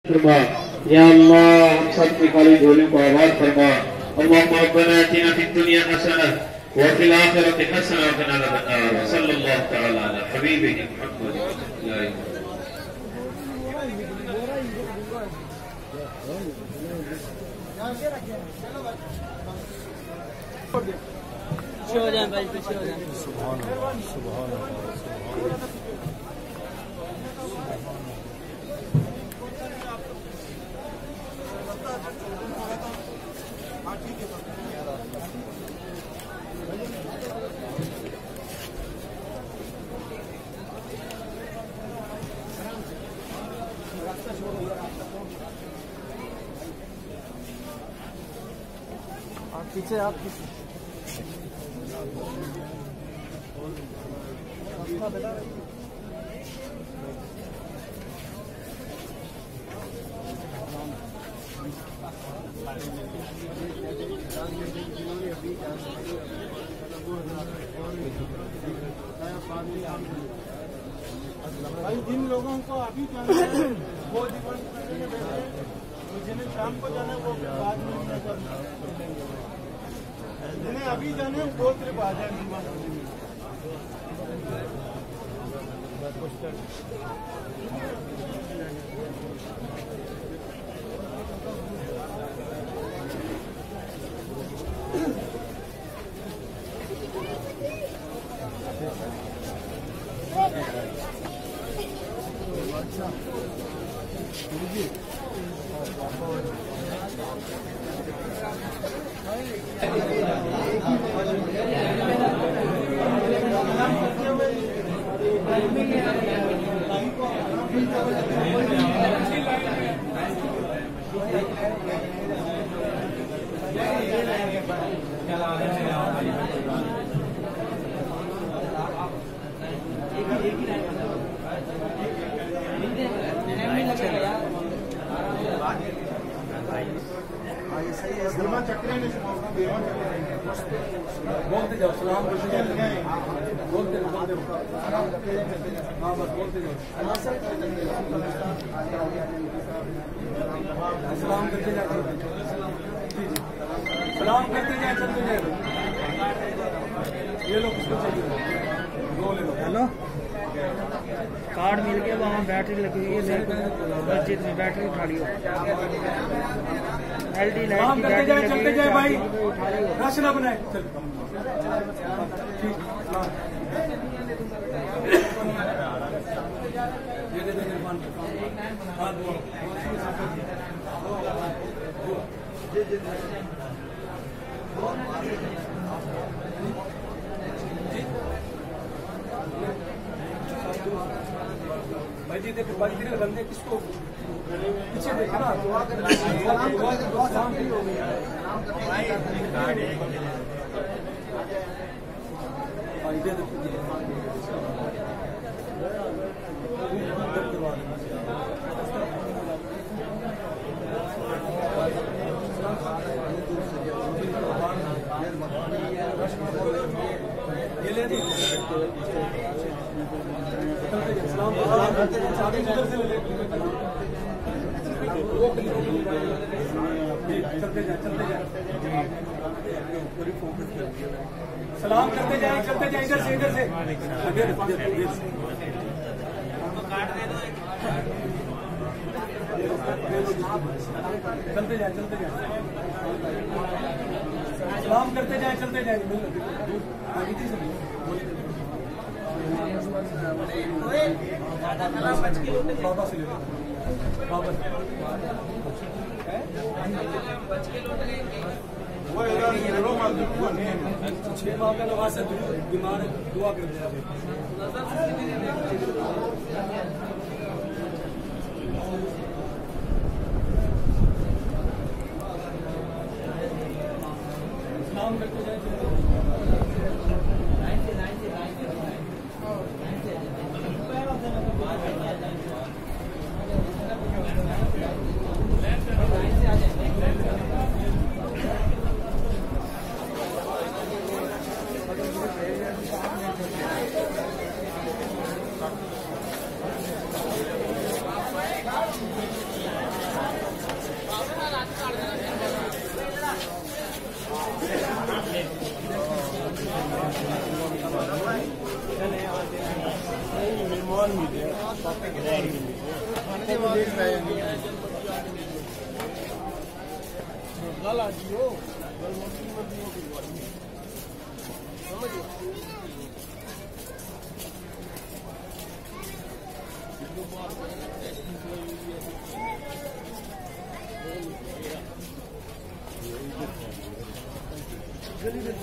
फरमा या अल्लाह हम सब की खाली झोलियों को आबाद फरमा। अल्लाहुम्मा रब्बना आतिना फिद दुनिया हसना व फिल आखिरति हसना व क़िना अज़ाबन्नार। सल्लल्लाहु तआला अला हबीबिही मुहम्मद ला इलाहा। पीछे हो जाए भाई, पीछे हो जाए। सुभान अल्लाह, सुभान अल्लाह, सुभान अल्लाह। पीछे आप भाई जिन लोगों को अभी जाना है वो जीवन जिन्हें शाम को जाना है वो बाद में जिन्हें अभी जाने वो सिर्फ आ जाए। बोलते जाओ सलाम करते जाए, बोलते जाओ हाँ बस बोलते जाओ सलाम करते जाए, सलाम करते जाए, चलते जाए। ये लोग किसको चाहिए? दो ले लो। हेलो, कार्ड मिल गया, वहाँ बैटरी लगी हुई है मस्जिद में, बैटरी उठा लियो। एलडी लाइट की बैटरी लगी चलते जाए भाई, रश ना बनाए। भाई जी देखो, भाई जी बंदे किसको पीछे देखा ना, दुआ कर सलाम करते जाए, चलते जाए, इधर से चलते जाए, चलते जाए, सलाम करते जाए, चलते जाए। छह माह का नमाज से बीमार दुआ कर दिया। सलाम करते जाए, बार मिले देख रहे हैं गली में